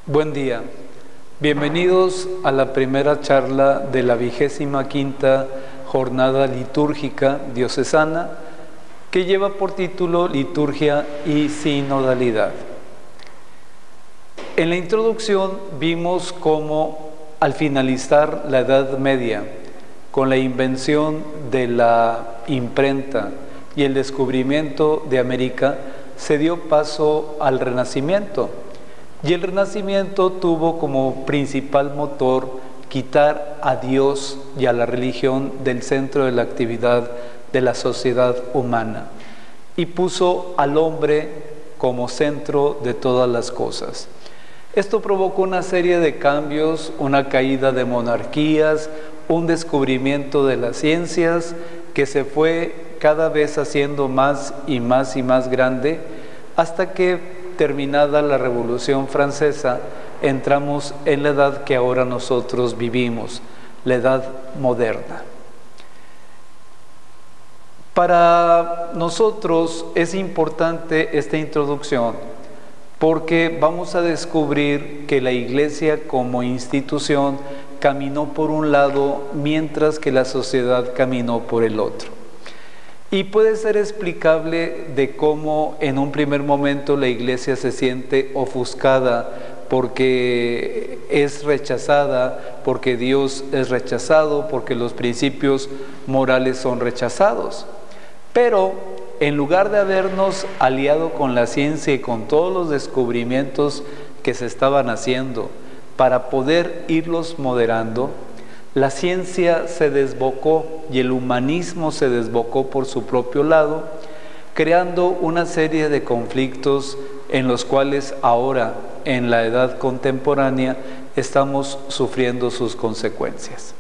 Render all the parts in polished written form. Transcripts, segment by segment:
Buen día, bienvenidos a la primera charla de la 25ª Jornada Litúrgica Diocesana que lleva por título Liturgia y Sinodalidad. En la introducción vimos cómo al finalizar la Edad Media, con la invención de la imprenta y el descubrimiento de América, se dio paso al Renacimiento. Y el Renacimiento tuvo como principal motor quitar a Dios y a la religión del centro de la actividad de la sociedad humana y puso al hombre como centro de todas las cosas. Esto provocó una serie de cambios, una caída de monarquías, un descubrimiento de las ciencias que se fue cada vez haciendo más y más y más grande, hasta que, terminada la Revolución Francesa, entramos en la edad que ahora nosotros vivimos, la edad moderna. Para nosotros es importante esta introducción porque vamos a descubrir que la Iglesia como institución caminó por un lado mientras que la sociedad caminó por el otro. Y puede ser explicable de cómo en un primer momento la Iglesia se siente ofuscada porque es rechazada, porque Dios es rechazado, porque los principios morales son rechazados. Pero en lugar de habernos aliado con la ciencia y con todos los descubrimientos que se estaban haciendo para poder irlos moderando, la ciencia se desbocó y el humanismo se desbocó por su propio lado, creando una serie de conflictos en los cuales ahora, en la edad contemporánea, estamos sufriendo sus consecuencias.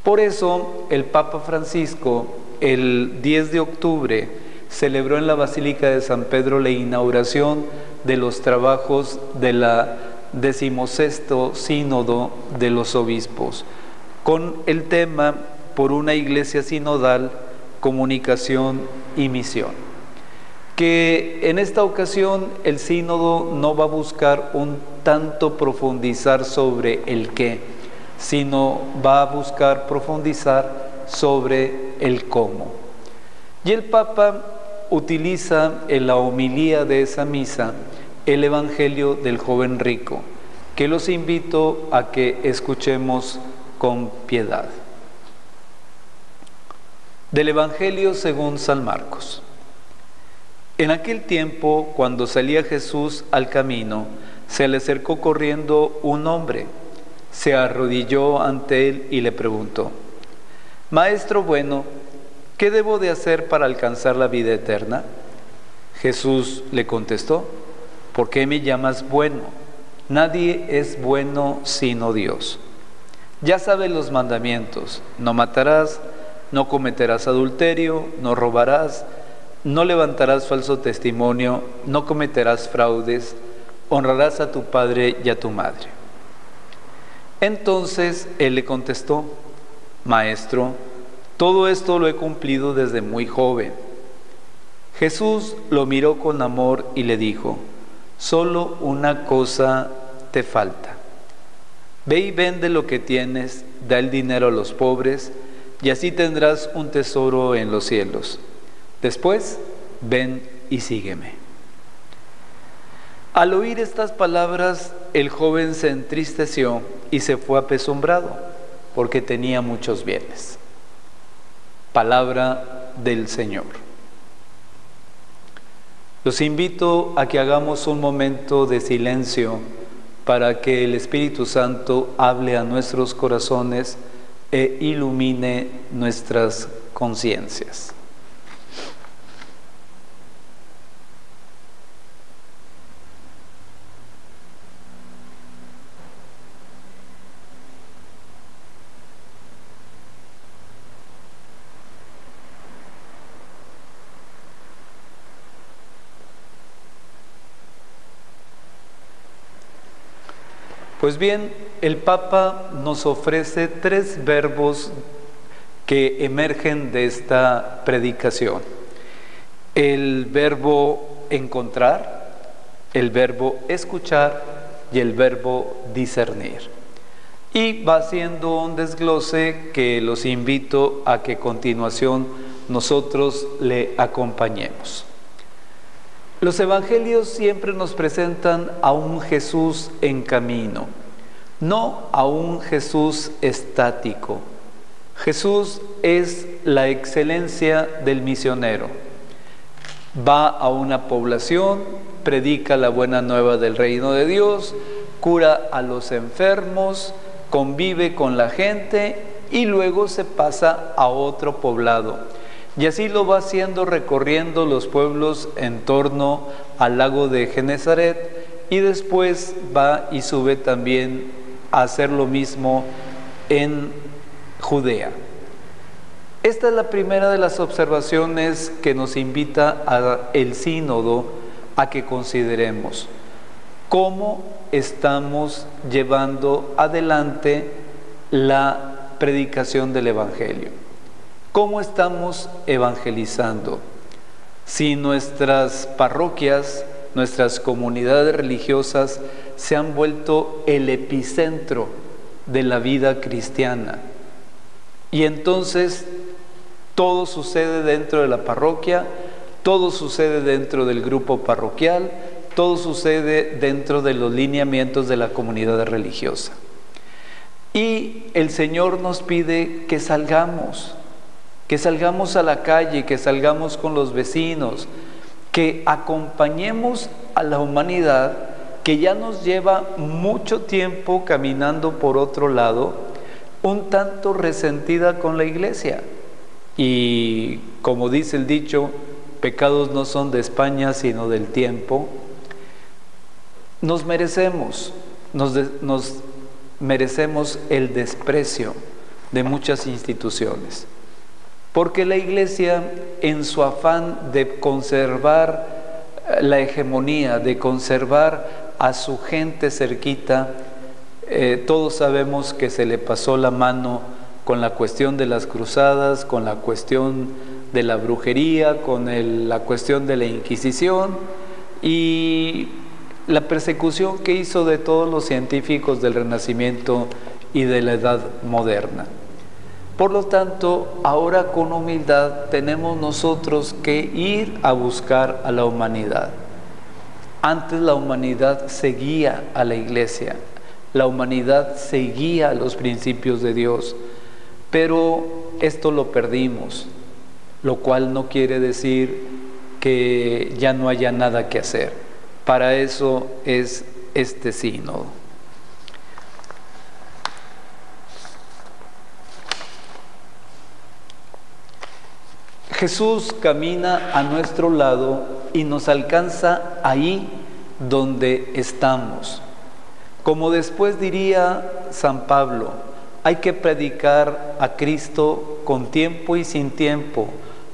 Por eso, el Papa Francisco, el 10 de octubre, celebró en la Basílica de San Pedro la inauguración de los trabajos de la 16º Sínodo de los Obispos, con el tema Por una Iglesia Sinodal, Comunicación y Misión. Que en esta ocasión el sínodo no va a buscar un tanto profundizar sobre el qué, sino va a buscar profundizar sobre el cómo. Y el Papa utiliza en la homilía de esa misa el Evangelio del joven rico, que los invito a que escuchemos con piedad. Del Evangelio según San Marcos. En aquel tiempo, cuando salía Jesús al camino, se le acercó corriendo un hombre, se arrodilló ante él y le preguntó: Maestro bueno, ¿qué debo de hacer para alcanzar la vida eterna? Jesús le contestó: ¿por qué me llamas bueno? Nadie es bueno sino Dios. Ya sabes los mandamientos: no matarás, no cometerás adulterio, no robarás, no levantarás falso testimonio, no cometerás fraudes, honrarás a tu padre y a tu madre. Entonces él le contestó: Maestro, todo esto lo he cumplido desde muy joven. Jesús lo miró con amor y le dijo: solo una cosa te falta. Ve y vende lo que tienes, da el dinero a los pobres, y así tendrás un tesoro en los cielos. Después, ven y sígueme. Al oír estas palabras, el joven se entristeció y se fue apesumbrado, porque tenía muchos bienes. Palabra del Señor. Los invito a que hagamos un momento de silencio para que el Espíritu Santo hable a nuestros corazones e ilumine nuestras conciencias. Pues bien, el Papa nos ofrece 3 verbos que emergen de esta predicación. El verbo encontrar, el verbo escuchar y el verbo discernir. Y va haciendo un desglose que los invito a que a continuación nosotros le acompañemos. Los evangelios siempre nos presentan a un Jesús en camino, no a un Jesús estático. Jesús es la excelencia del misionero. Va a una población, predica la buena nueva del reino de Dios, cura a los enfermos, convive con la gente y luego se pasa a otro poblado. Y así lo va haciendo recorriendo los pueblos en torno al lago de Genezaret y después va y sube también a hacer lo mismo en Judea. Esta es la primera de las observaciones que nos invita el sínodo a que consideremos cómo estamos llevando adelante la predicación del Evangelio. ¿Cómo estamos evangelizando? Si nuestras parroquias, nuestras comunidades religiosas se han vuelto el epicentro de la vida cristiana, y entonces todo sucede dentro de la parroquia, todo sucede dentro del grupo parroquial, todo sucede dentro de los lineamientos de la comunidad religiosa. Y el Señor nos pide que salgamos a la calle, que salgamos con los vecinos, que acompañemos a la humanidad que ya nos lleva mucho tiempo caminando por otro lado, un tanto resentida con la iglesia. Y como dice el dicho, pecados no son de España sino del tiempo. Nos merecemos el desprecio de muchas instituciones, porque la iglesia, en su afán de conservar la hegemonía, de conservar a su gente cerquita, todos sabemos que se le pasó la mano con la cuestión de las cruzadas, con la cuestión de la brujería, con la cuestión de la Inquisición y la persecución que hizo de todos los científicos del Renacimiento y de la Edad Moderna. Por lo tanto, ahora con humildad tenemos nosotros que ir a buscar a la humanidad. Antes la humanidad seguía a la iglesia, la humanidad seguía los principios de Dios, pero esto lo perdimos, lo cual no quiere decir que ya no haya nada que hacer. Para eso es este sínodo. Jesús camina a nuestro lado y nos alcanza ahí donde estamos. Como después diría San Pablo, hay que predicar a Cristo con tiempo y sin tiempo,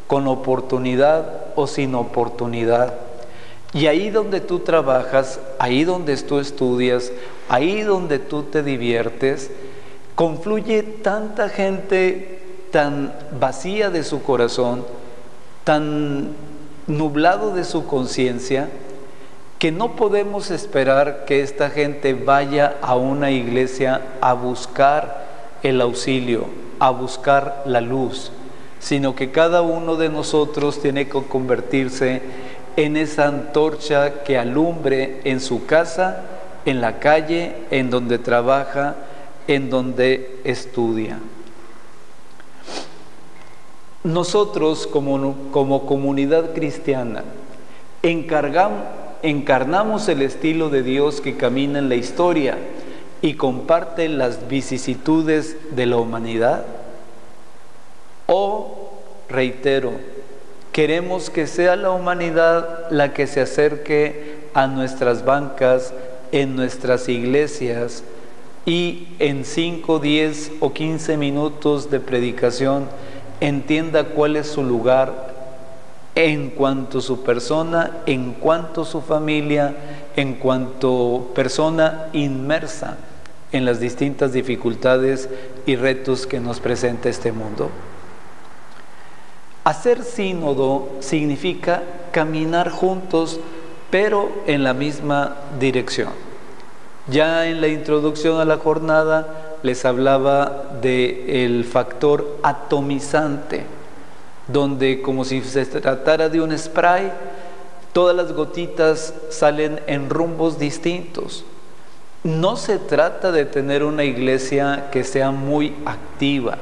con oportunidad o sin oportunidad. Y ahí donde tú trabajas, ahí donde tú estudias, ahí donde tú te diviertes, confluye tanta gente tan vacía de su corazón, tan nublado de su conciencia, que no podemos esperar que esta gente vaya a una iglesia a buscar el auxilio, a buscar la luz, sino que cada uno de nosotros tiene que convertirse en esa antorcha que alumbre en su casa, en la calle, en donde trabaja, en donde estudia. Nosotros como comunidad cristiana encarnamos el estilo de Dios que camina en la historia y comparte las vicisitudes de la humanidad. O, reitero, queremos que sea la humanidad la que se acerque a nuestras bancas, en nuestras iglesias, y en 5, 10 o 15 minutos de predicación entienda cuál es su lugar en cuanto a su persona, en cuanto a su familia, en cuanto persona inmersa en las distintas dificultades y retos que nos presenta este mundo. Hacer sínodo significa caminar juntos, pero en la misma dirección. Ya en la introducción a la jornada les hablaba del factor atomizante, donde como si se tratara de un spray, todas las gotitas salen en rumbos distintos. No se trata de tener una iglesia que sea muy activa,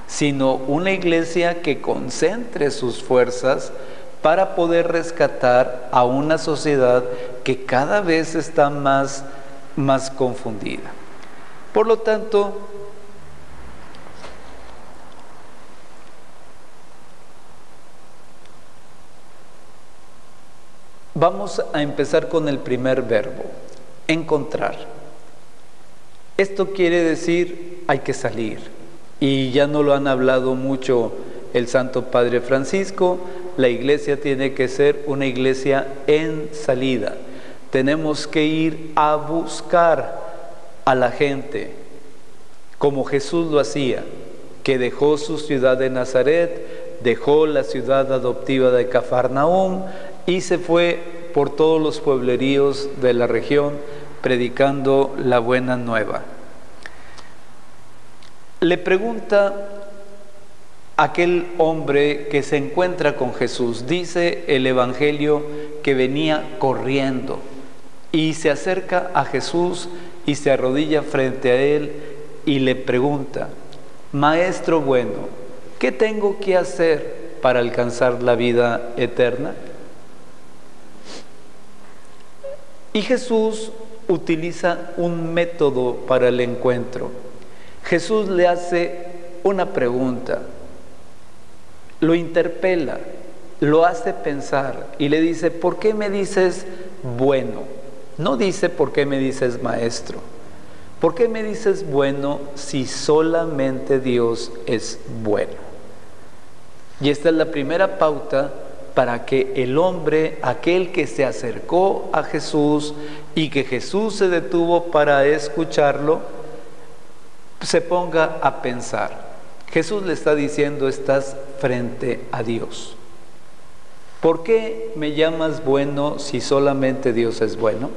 sino una iglesia que concentre sus fuerzas para poder rescatar a una sociedad que cada vez está más confundida. Por lo tanto, vamos a empezar con el primer verbo, encontrar. Esto quiere decir hay que salir, y ya no lo han hablado mucho el Santo Padre Francisco. La iglesia tiene que ser una iglesia en salida. Tenemos que ir a buscar a la gente, como Jesús lo hacía, que dejó su ciudad de Nazaret, dejó la ciudad adoptiva de Cafarnaúm y se fue por todos los puebleríos de la región predicando la buena nueva. Le pregunta aquel hombre que se encuentra con Jesús, dice el Evangelio que venía corriendo y se acerca a Jesús y se arrodilla frente a él y le pregunta: Maestro bueno, ¿qué tengo que hacer para alcanzar la vida eterna? Y Jesús utiliza un método para el encuentro. Jesús le hace una pregunta, lo interpela, lo hace pensar y le dice: ¿por qué me dices bueno? No dice ¿por qué me dices maestro? ¿Por qué me dices bueno si solamente Dios es bueno? Y esta es la primera pauta para que el hombre, aquel que se acercó a Jesús y que Jesús se detuvo para escucharlo, se ponga a pensar. Jesús le está diciendo: estás frente a Dios. ¿Por qué me llamas bueno si solamente Dios es bueno?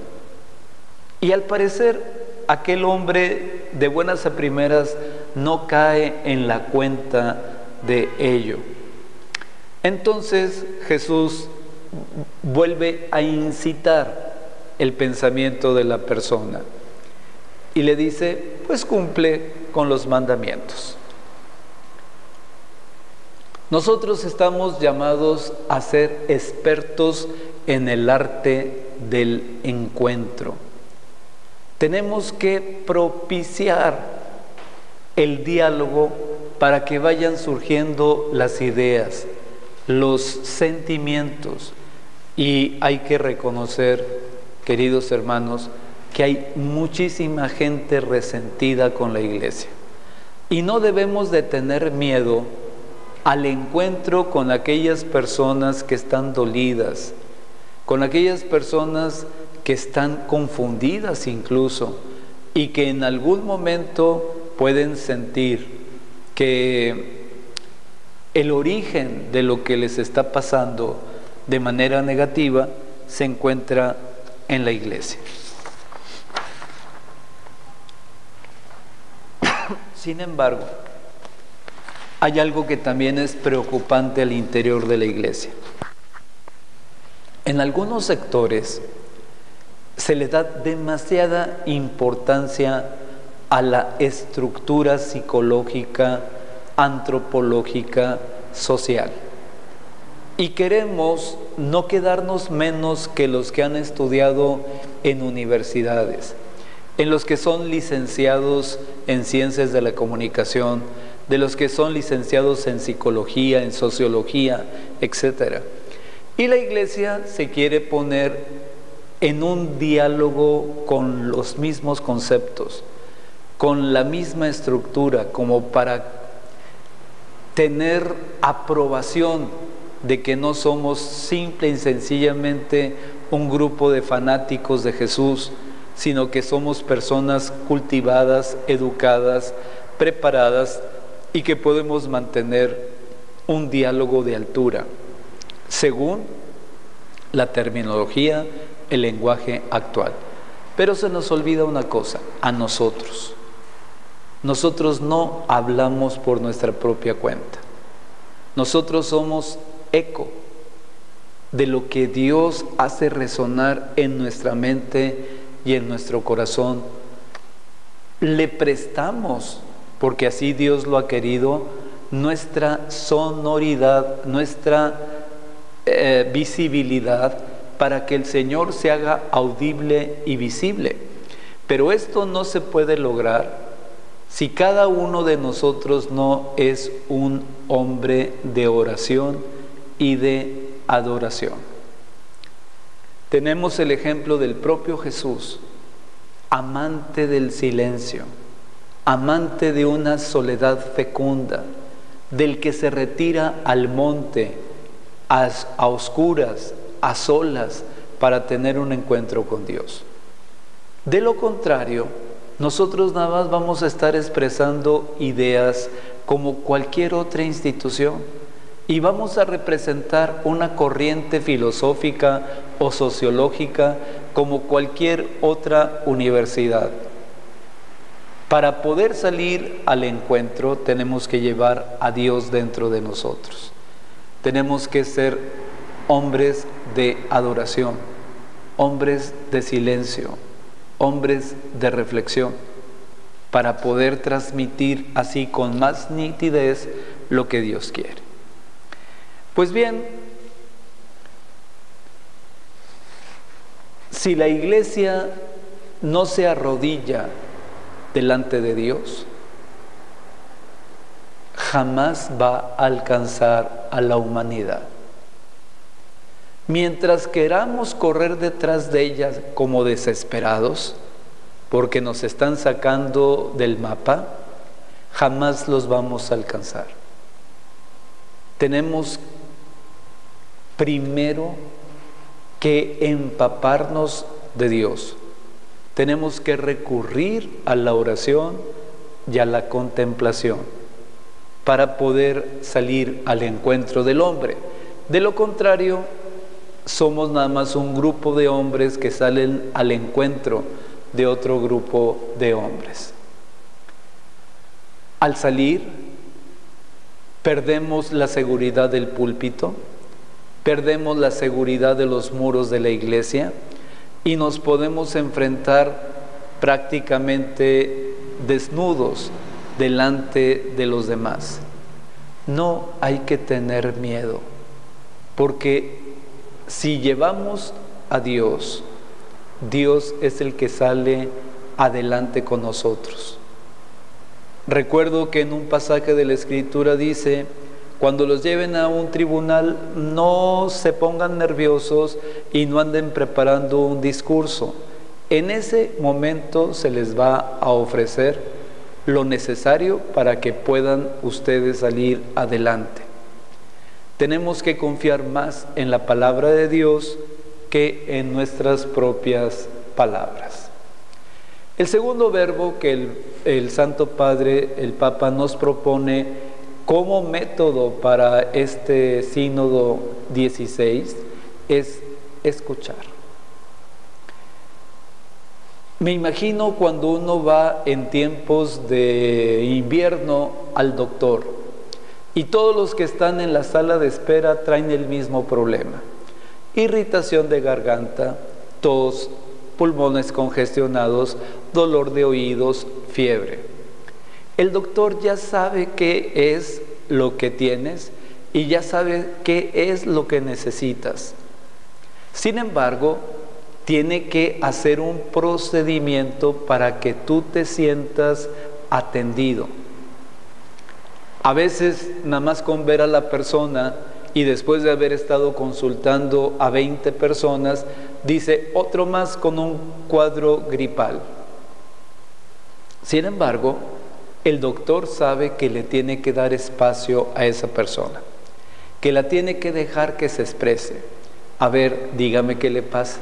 Y al parecer aquel hombre de buenas a primeras no cae en la cuenta de ello. Entonces Jesús vuelve a incitar el pensamiento de la persona y le dice: pues cumple con los mandamientos. Nosotros estamos llamados a ser expertos en el arte del encuentro. Tenemos que propiciar el diálogo para que vayan surgiendo las ideas, los sentimientos. Y hay que reconocer, queridos hermanos, que hay muchísima gente resentida con la iglesia. Y no debemos de tener miedo al encuentro con aquellas personas que están dolidas, con aquellas personas que están confundidas incluso, y que en algún momento pueden sentir que el origen de lo que les está pasando de manera negativa se encuentra en la iglesia. Sin embargo, hay algo que también es preocupante al interior de la iglesia. En algunos sectores se le da demasiada importancia a la estructura psicológica, antropológica, social. Y queremos no quedarnos menos que los que han estudiado en universidades, en los que son licenciados en ciencias de la comunicación, de los que son licenciados en psicología, en sociología, etc. Y la iglesia se quiere poner en un diálogo con los mismos conceptos, con la misma estructura, como para tener aprobación de que no somos simple y sencillamente un grupo de fanáticos de Jesús, sino que somos personas cultivadas, educadas, preparadas y que podemos mantener un diálogo de altura, según la terminología, el lenguaje actual. Pero se nos olvida una cosa, a nosotros. Nosotros no hablamos por nuestra propia cuenta. Nosotros somos eco de lo que Dios hace resonar en nuestra mente y en nuestro corazón. Le prestamos, porque así Dios lo ha querido, nuestra sonoridad, nuestra visibilidad, para que el Señor se haga audible y visible. Pero esto no se puede lograr si cada uno de nosotros no es un hombre de oración y de adoración. Tenemos el ejemplo del propio Jesús, amante del silencio, amante de una soledad fecunda, del que se retira al monte, a oscuras, a solas, para tener un encuentro con Dios. De lo contrario, nosotros nada más vamos a estar expresando ideas como cualquier otra institución y vamos a representar una corriente filosófica o sociológica como cualquier otra universidad. Para poder salir al encuentro tenemos que llevar a Dios dentro de nosotros. Tenemos que ser hombres de adoración, hombres de silencio, hombres de reflexión, para poder transmitir así con más nitidez lo que Dios quiere. Pues bien, si la iglesia no se arrodilla delante de Dios, jamás va a alcanzar a la humanidad. Mientras queramos correr detrás de ellas como desesperados, porque nos están sacando del mapa, jamás los vamos a alcanzar. Tenemos primero que empaparnos de Dios. Tenemos que recurrir a la oración y a la contemplación para poder salir al encuentro del hombre. De lo contrario, somos nada más un grupo de hombres que salen al encuentro de otro grupo de hombres. Al salir, perdemos la seguridad del púlpito, perdemos la seguridad de los muros de la iglesia y nos podemos enfrentar prácticamente desnudos delante de los demás. No hay que tener miedo, porque si llevamos a Dios, Dios es el que sale adelante con nosotros. Recuerdo que en un pasaje de la Escritura dice: cuando los lleven a un tribunal, no se pongan nerviosos y no anden preparando un discurso. En ese momento se les va a ofrecer lo necesario para que puedan ustedes salir adelante. Tenemos que confiar más en la palabra de Dios que en nuestras propias palabras. El segundo verbo que el Santo Padre, el Papa, nos propone como método para este Sínodo 16 es escuchar. Me imagino cuando uno va en tiempos de invierno al doctor y todos los que están en la sala de espera traen el mismo problema: irritación de garganta, tos, pulmones congestionados, dolor de oídos, fiebre. El doctor ya sabe qué es lo que tienes y ya sabe qué es lo que necesitas. Sin embargo, tiene que hacer un procedimiento para que tú te sientas atendido. A veces, nada más con ver a la persona y después de haber estado consultando a 20 personas, dice: otro más con un cuadro gripal. Sin embargo, el doctor sabe que le tiene que dar espacio a esa persona, que la tiene que dejar que se exprese. A ver, dígame qué le pasa,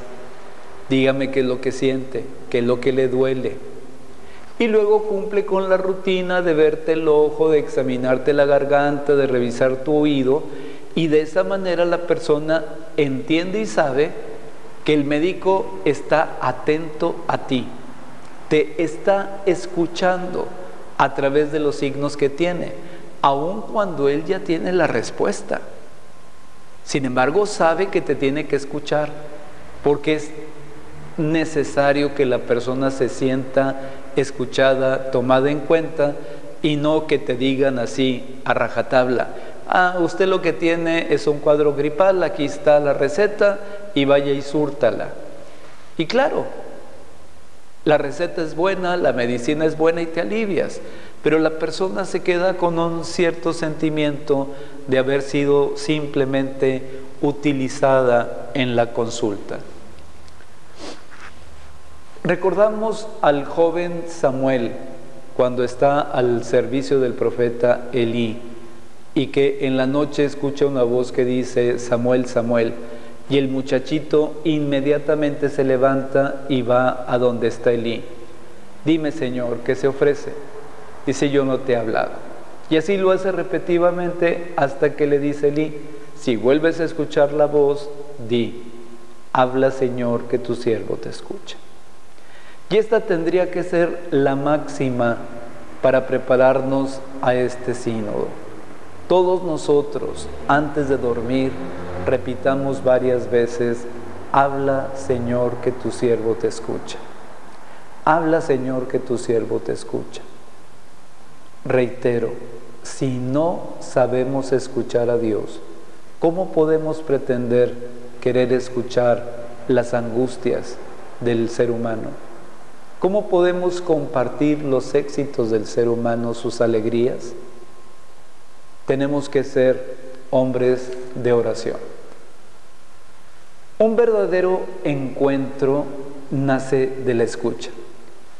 dígame qué es lo que siente, qué es lo que le duele. Y luego cumple con la rutina de verte el ojo, de examinarte la garganta, de revisar tu oído, y de esa manera la persona entiende y sabe que el médico está atento a ti, te está escuchando a través de los signos que tiene, aun cuando él ya tiene la respuesta. Sin embargo, sabe que te tiene que escuchar, porque es necesario que la persona se sienta escuchada, tomada en cuenta, y no que te digan así a rajatabla: ah, usted lo que tiene es un cuadro gripal, aquí está la receta y vaya y súrtala. Y claro, la receta es buena, la medicina es buena y te alivias, pero la persona se queda con un cierto sentimiento de haber sido simplemente utilizada en la consulta. Recordamos al joven Samuel cuando está al servicio del profeta Elí y que en la noche escucha una voz que dice: Samuel, Samuel, y el muchachito inmediatamente se levanta y va a donde está Elí. Dime, Señor, ¿qué se ofrece? Dice: yo no te he hablado. Y así lo hace repetitivamente hasta que le dice Elí: si vuelves a escuchar la voz, di: habla, Señor, que tu siervo te escucha. Y esta tendría que ser la máxima para prepararnos a este sínodo. Todos nosotros, antes de dormir, repitamos varias veces: habla, Señor, que tu siervo te escucha. Habla, Señor, que tu siervo te escucha. Reitero, si no sabemos escuchar a Dios, ¿cómo podemos pretender querer escuchar las angustias del ser humano? ¿Cómo podemos compartir los éxitos del ser humano, sus alegrías? Tenemos que ser hombres de oración. Un verdadero encuentro nace de la escucha.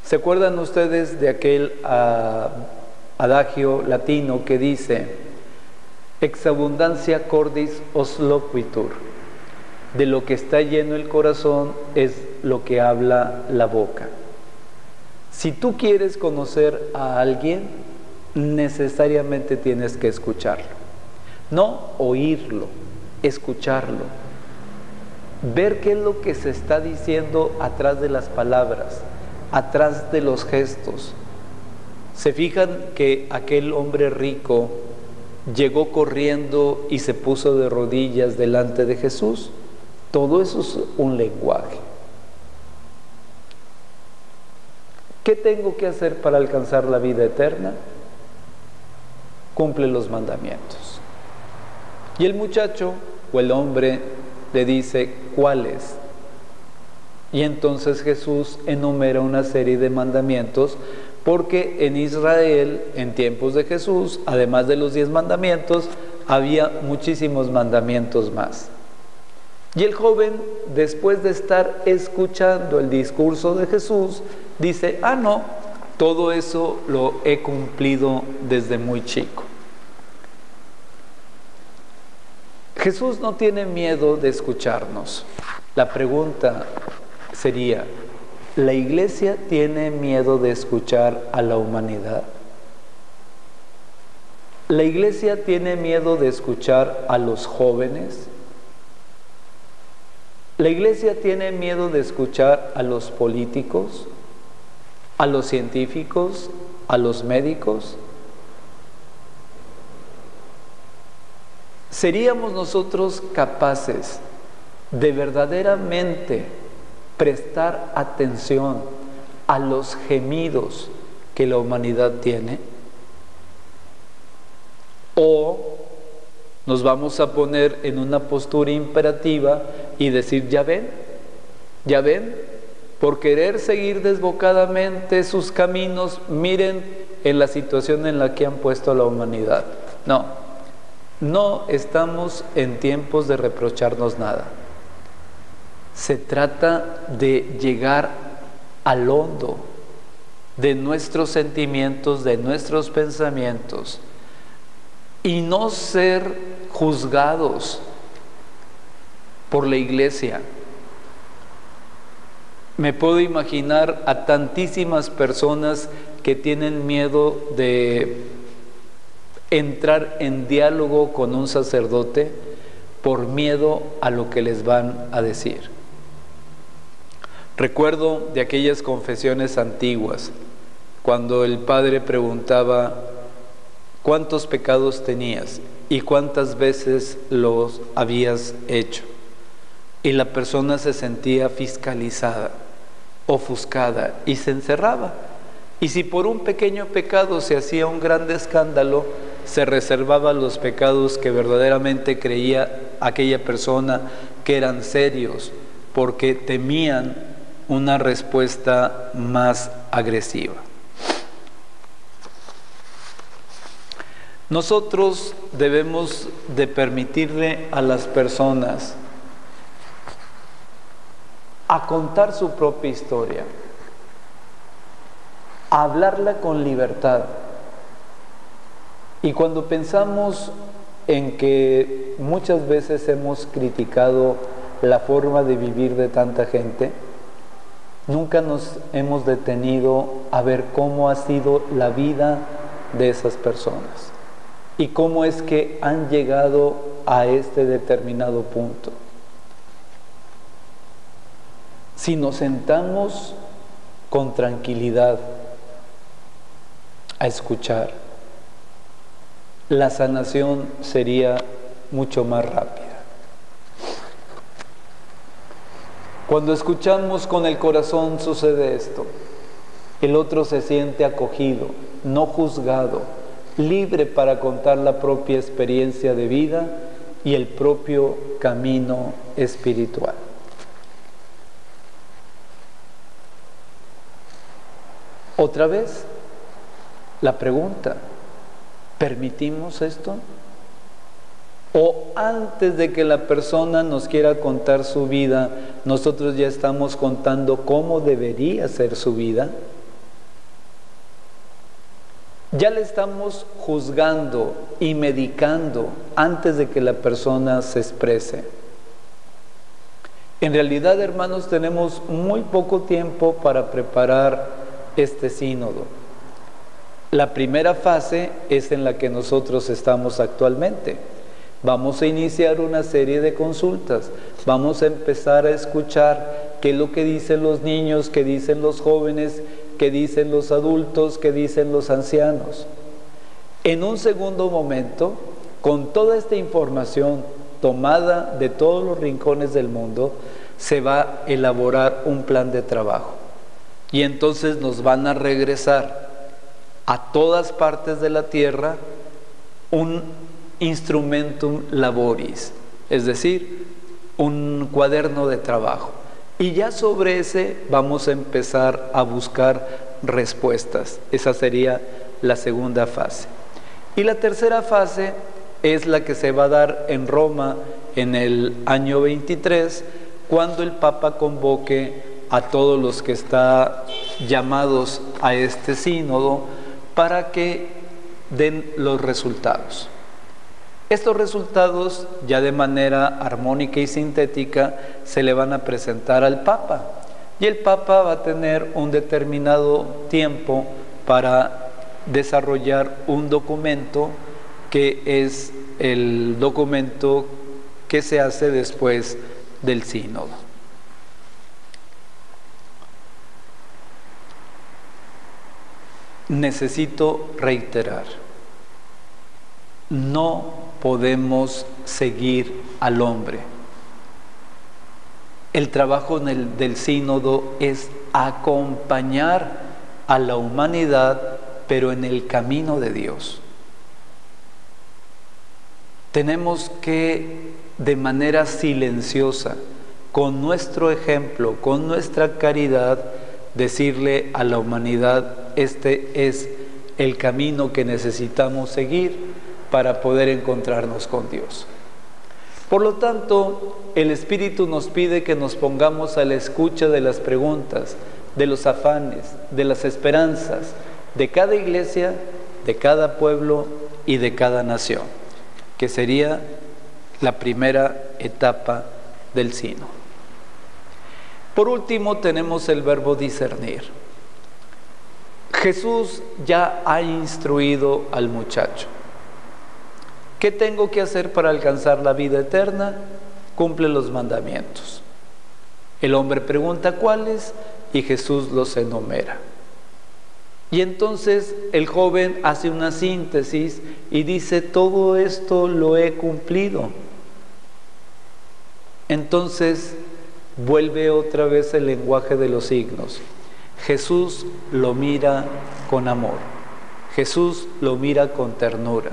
¿Se acuerdan ustedes de aquel adagio latino que dice: ex abundancia cordis os loquitur? De lo que está lleno el corazón es lo que habla la boca. Si tú quieres conocer a alguien, necesariamente tienes que escucharlo. No oírlo, escucharlo. Ver qué es lo que se está diciendo atrás de las palabras, atrás de los gestos. ¿Se fijan que aquel hombre rico llegó corriendo y se puso de rodillas delante de Jesús? Todo eso es un lenguaje. ¿Qué tengo que hacer para alcanzar la vida eterna? Cumple los mandamientos. Y el muchacho o el hombre le dice: ¿cuáles? Y entonces Jesús enumera una serie de mandamientos, porque en Israel, en tiempos de Jesús, además de los 10 mandamientos, había muchísimos mandamientos más. Y el joven, después de estar escuchando el discurso de Jesús, dice: ah, no, todo eso lo he cumplido desde muy chico. Jesús no tiene miedo de escucharnos. La pregunta sería: ¿la iglesia tiene miedo de escuchar a la humanidad? ¿La iglesia tiene miedo de escuchar a los jóvenes? ¿La iglesia tiene miedo de escuchar a los políticos, a los científicos, a los médicos? ¿Seríamos nosotros capaces de verdaderamente prestar atención a los gemidos que la humanidad tiene? ¿O nos vamos a poner en una postura imperativa y decir: ya ven, por querer seguir desbocadamente sus caminos, miren en la situación en la que han puesto a la humanidad? No estamos en tiempos de reprocharnos nada. Se trata de llegar al hondo de nuestros sentimientos, de nuestros pensamientos, y no ser juzgados por la iglesia. Me puedo imaginar a tantísimas personas que tienen miedo de entrar en diálogo con un sacerdote por miedo a lo que les van a decir. Recuerdo de aquellas confesiones antiguas, cuando el padre preguntaba cuántos pecados tenías y cuántas veces los habías hecho. Y la persona se sentía fiscalizada, ofuscada y se encerraba. Y si por un pequeño pecado se hacía un gran escándalo, se reservaba los pecados que verdaderamente creía aquella persona que eran serios, porque temían una respuesta más agresiva. Nosotros debemos de permitirle a las personas a contar su propia historia, a hablarla con libertad. Y cuando pensamos en que muchas veces hemos criticado la forma de vivir de tanta gente, nunca nos hemos detenido a ver cómo ha sido la vida de esas personas y cómo es que han llegado a este determinado punto. Si nos sentamos con tranquilidad a escuchar, la sanación sería mucho más rápida. Cuando escuchamos con el corazón sucede esto. El otro se siente acogido, no juzgado, libre para contar la propia experiencia de vida y el propio camino espiritual. Otra vez, la pregunta, ¿permitimos esto? ¿O antes de que la persona nos quiera contar su vida, nosotros ya estamos contando cómo debería ser su vida? Ya le estamos juzgando y medicando antes de que la persona se exprese. En realidad, hermanos, tenemos muy poco tiempo para preparar este sínodo. La primera fase es en la que nosotros estamos actualmente. Vamos a iniciar una serie de consultas, vamos a empezar a escuchar qué es lo que dicen los niños, qué dicen los jóvenes, qué dicen los adultos, qué dicen los ancianos. En un segundo momento, con toda esta información tomada de todos los rincones del mundo, se va a elaborar un plan de trabajo. Y entonces nos van a regresar a todas partes de la tierra un instrumentum laboris, es decir, un cuaderno de trabajo. Y ya sobre ese vamos a empezar a buscar respuestas. Esa sería la segunda fase. Y la tercera fase es la que se va a dar en Roma en el año 23, cuando el Papa convoque a todos los que están llamados a este sínodo para que den los resultados. Estos resultados, ya de manera armónica y sintética, se le van a presentar al Papa. Y el Papa va a tener un determinado tiempo para desarrollar un documento que es el documento que se hace después del sínodo. Necesito reiterar, no podemos seguir al hombre. El trabajo del sínodo es acompañar a la humanidad, pero en el camino de Dios. Tenemos que, de manera silenciosa, con nuestro ejemplo, con nuestra caridad, decirle a la humanidad: este es el camino que necesitamos seguir para poder encontrarnos con Dios. Por lo tanto, el Espíritu nos pide que nos pongamos a la escucha de las preguntas, de los afanes, de las esperanzas de cada iglesia, de cada pueblo y de cada nación, que sería la primera etapa del sínodo. Por último, tenemos el verbo discernir. Jesús ya ha instruido al muchacho. ¿Qué tengo que hacer para alcanzar la vida eterna? Cumple los mandamientos. El hombre pregunta cuáles y Jesús los enumera. Y entonces el joven hace una síntesis y dice: todo esto lo he cumplido. Entonces vuelve otra vez el lenguaje de los signos. Jesús lo mira con amor, Jesús lo mira con ternura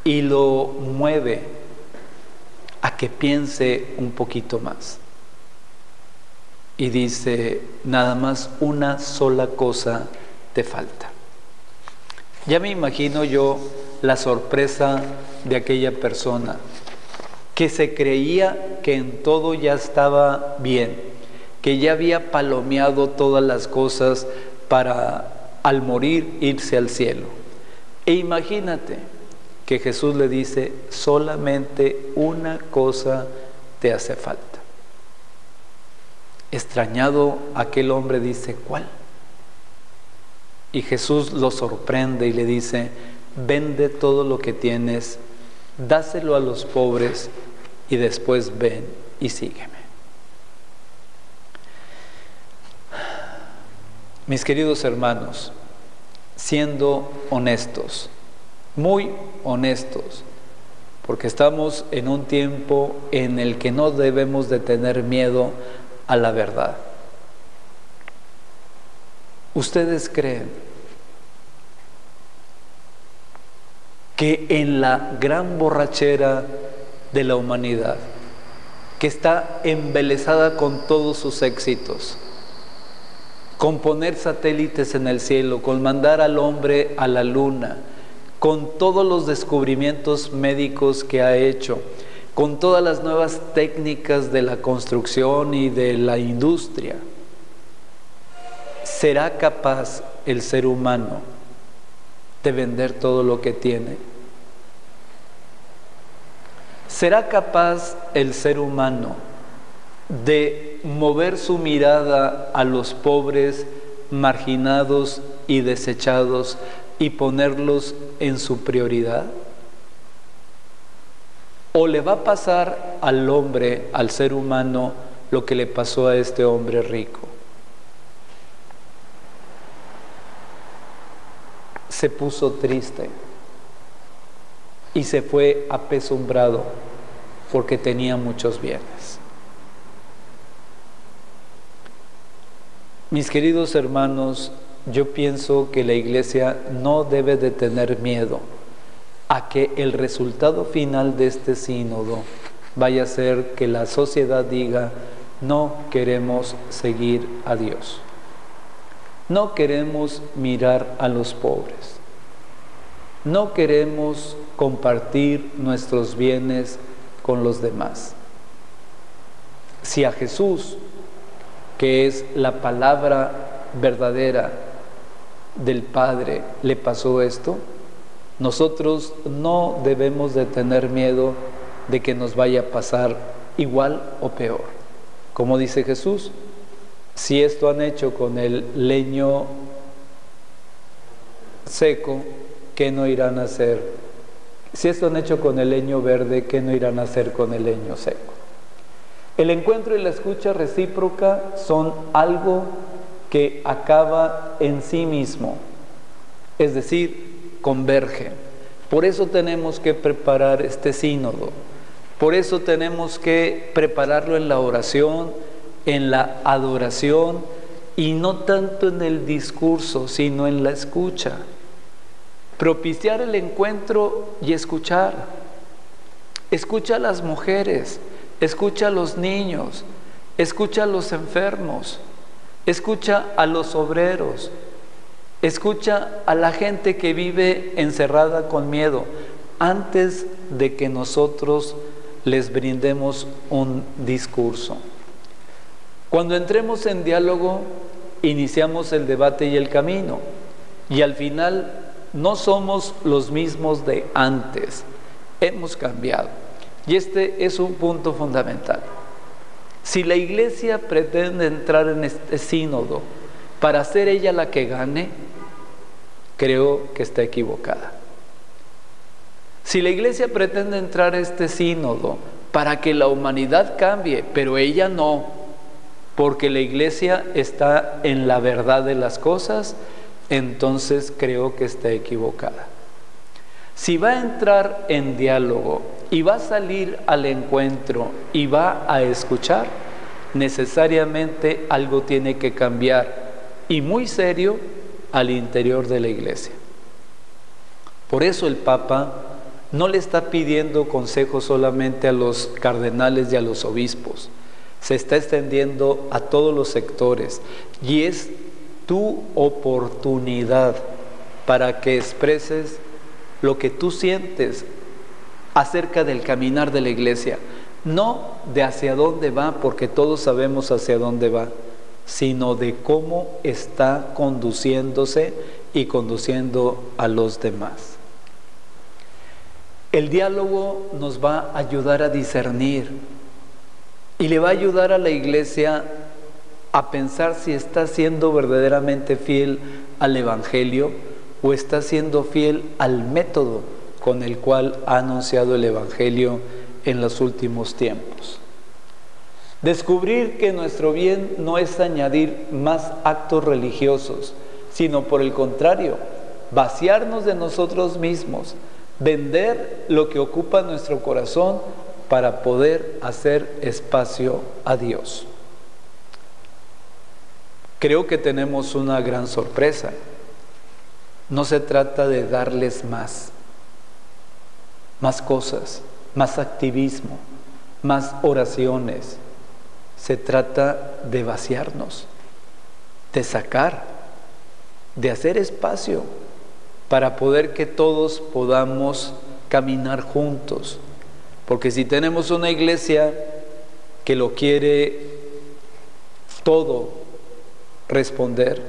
y lo mueve a que piense un poquito más. Y dice: nada más una sola cosa te falta. Ya me imagino yo la sorpresa de aquella persona que se creía que en todo ya estaba bien, que ya había palomeado todas las cosas para al morir irse al cielo. E imagínate que Jesús le dice: solamente una cosa te hace falta. Extrañado, aquel hombre dice: ¿cuál? Y Jesús lo sorprende y le dice: vende todo lo que tienes, dáselo a los pobres y después ven y sígueme. Mis queridos hermanos, siendo honestos, muy honestos, porque estamos en un tiempo en el que no debemos de tener miedo a la verdad. ¿Ustedes creen que en la gran borrachera de la humanidad, que está embelesada con todos sus éxitos, con poner satélites en el cielo, con mandar al hombre a la luna, con todos los descubrimientos médicos que ha hecho, con todas las nuevas técnicas de la construcción y de la industria, ¿será capaz el ser humano de vender todo lo que tiene? ¿Será capaz el ser humano de mover su mirada a los pobres, marginados y desechados y ponerlos en su prioridad? ¿O le va a pasar al hombre, al ser humano, lo que le pasó a este hombre rico? Se puso triste y se fue apesumbrado porque tenía muchos bienes. Mis queridos hermanos, yo pienso que la Iglesia no debe de tener miedo a que el resultado final de este sínodo vaya a ser que la sociedad diga: no queremos seguir a Dios, no queremos mirar a los pobres, no queremos compartir nuestros bienes con los demás. Si a Jesús, que es la palabra verdadera del Padre, le pasó esto, nosotros no debemos de tener miedo de que nos vaya a pasar igual o peor. Como dice Jesús: si esto han hecho con el leño seco, ¿qué no irán a hacer? Si esto han hecho con el leño verde, ¿qué no irán a hacer con el leño seco? El encuentro y la escucha recíproca son algo que acaba en sí mismo, es decir, convergen. Por eso tenemos que preparar este sínodo, por eso tenemos que prepararlo en la oración, en la adoración, y no tanto en el discurso, sino en la escucha. Propiciar el encuentro y escuchar. Escucha a las mujeres, escucha a los niños, escucha a los enfermos, escucha a los obreros, escucha a la gente que vive encerrada con miedo, antes de que nosotros les brindemos un discurso. Cuando entremos en diálogo, iniciamos el debate y el camino, y al final no somos los mismos de antes, hemos cambiado. Y este es un punto fundamental. Si la Iglesia pretende entrar en este sínodo para ser ella la que gane, creo que está equivocada. Si la Iglesia pretende entrar a este sínodo para que la humanidad cambie, pero ella no, porque la iglesia está en la verdad de las cosas, entonces creo que está equivocada. Si va a entrar en diálogo y va a salir al encuentro y va a escuchar, necesariamente algo tiene que cambiar, y muy serio, al interior de la iglesia. Por eso el Papa no le está pidiendo consejo solamente a los cardenales y a los obispos, se está extendiendo a todos los sectores, y es tu oportunidad para que expreses lo que tú sientes acerca del caminar de la iglesia, no de hacia dónde va, porque todos sabemos hacia dónde va, sino de cómo está conduciéndose y conduciendo a los demás. El diálogo nos va a ayudar a discernir y le va a ayudar a la iglesia a pensar si está siendo verdaderamente fiel al Evangelio o está siendo fiel al método con el cual ha anunciado el Evangelio en los últimos tiempos. Descubrir que nuestro bien no es añadir más actos religiosos, sino por el contrario, vaciarnos de nosotros mismos, vender lo que ocupa nuestro corazón para poder hacer espacio a Dios. Creo que tenemos una gran sorpresa. No se trata de darles más cosas, más activismo, más oraciones. Se trata de vaciarnos, de sacar, de hacer espacio para poder que todos podamos caminar juntos. Porque si tenemos una iglesia que lo quiere todo responder,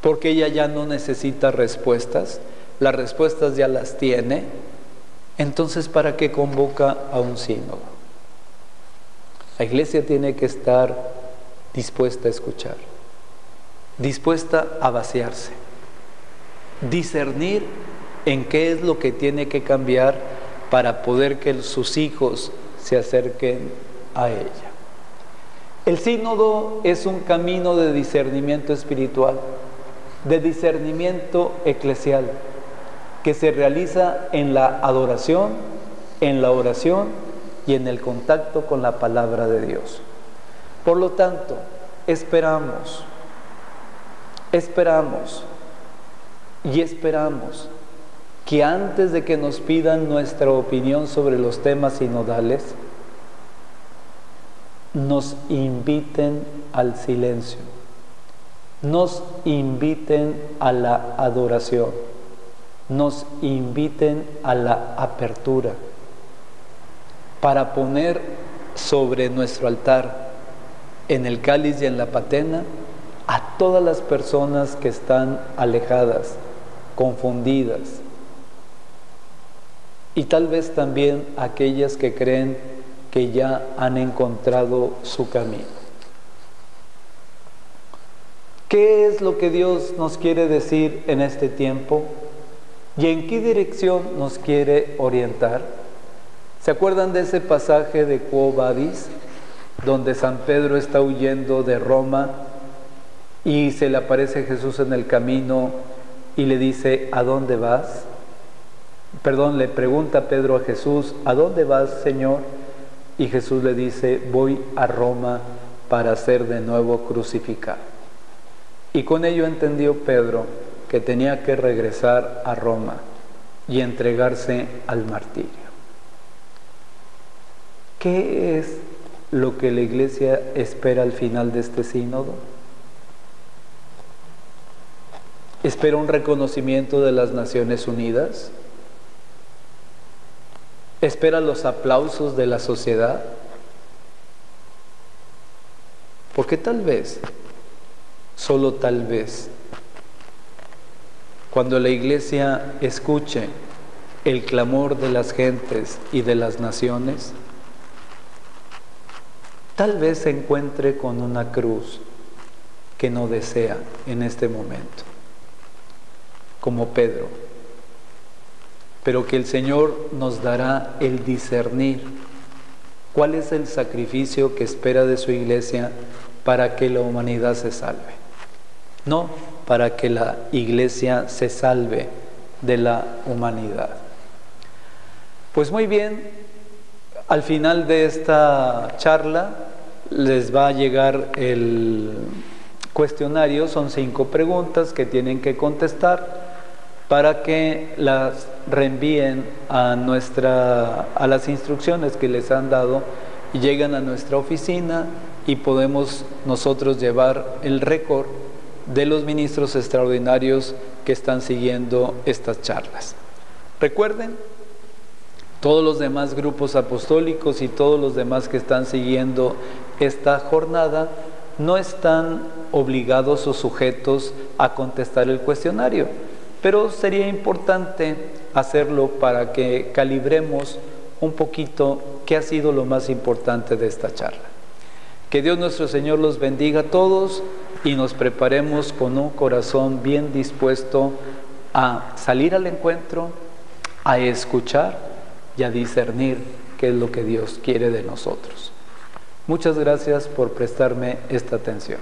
porque ella ya no necesita respuestas, las respuestas ya las tiene, entonces ¿para qué convoca a un sínodo? La iglesia tiene que estar dispuesta a escuchar, dispuesta a vaciarse, discernir en qué es lo que tiene que cambiar para poder que sus hijos se acerquen a ella. El sínodo es un camino de discernimiento espiritual, de discernimiento eclesial, que se realiza en la adoración, en la oración y en el contacto con la palabra de Dios. Por lo tanto, esperamos que antes de que nos pidan nuestra opinión sobre los temas sinodales, nos inviten al silencio, nos inviten a la adoración, nos inviten a la apertura, para poner sobre nuestro altar, en el cáliz y en la patena, a todas las personas que están alejadas, confundidas, y tal vez también aquellas que creen que ya han encontrado su camino. ¿Qué es lo que Dios nos quiere decir en este tiempo? ¿Y en qué dirección nos quiere orientar? ¿Se acuerdan de ese pasaje de Quo Vadis, donde San Pedro está huyendo de Roma y se le aparece Jesús en el camino y le dice, ¿a dónde vas? Le pregunta Pedro a Jesús, ¿a dónde vas, Señor? Y Jesús le dice, voy a Roma para ser de nuevo crucificado. Y con ello entendió Pedro que tenía que regresar a Roma y entregarse al martirio. ¿Qué es lo que la iglesia espera al final de este sínodo? ¿Espera un reconocimiento de las Naciones Unidas? ¿Espera los aplausos de la sociedad? Porque tal vez, solo tal vez, cuando la iglesia escuche el clamor de las gentes y de las naciones, tal vez se encuentre con una cruz que no desea en este momento, como Pedro, pero que el Señor nos dará el discernir ¿Cuál es el sacrificio que espera de su iglesia para que la humanidad se salve? No para que la iglesia se salve de la humanidad. Pues muy bien, al final de esta charla les va a llegar el cuestionario, son 5 preguntas que tienen que contestar para que las reenvíen a las instrucciones que les han dado y llegan a nuestra oficina y podemos nosotros llevar el récord de los ministros extraordinarios que están siguiendo estas charlas. Recuerden, todos los demás grupos apostólicos y todos los demás que están siguiendo esta jornada no están obligados o sujetos a contestar el cuestionario, pero sería importante hacerlo para que calibremos un poquito qué ha sido lo más importante de esta charla. Que Dios nuestro Señor los bendiga a todos y nos preparemos con un corazón bien dispuesto a salir al encuentro, a escuchar y a discernir qué es lo que Dios quiere de nosotros. Muchas gracias por prestarme esta atención.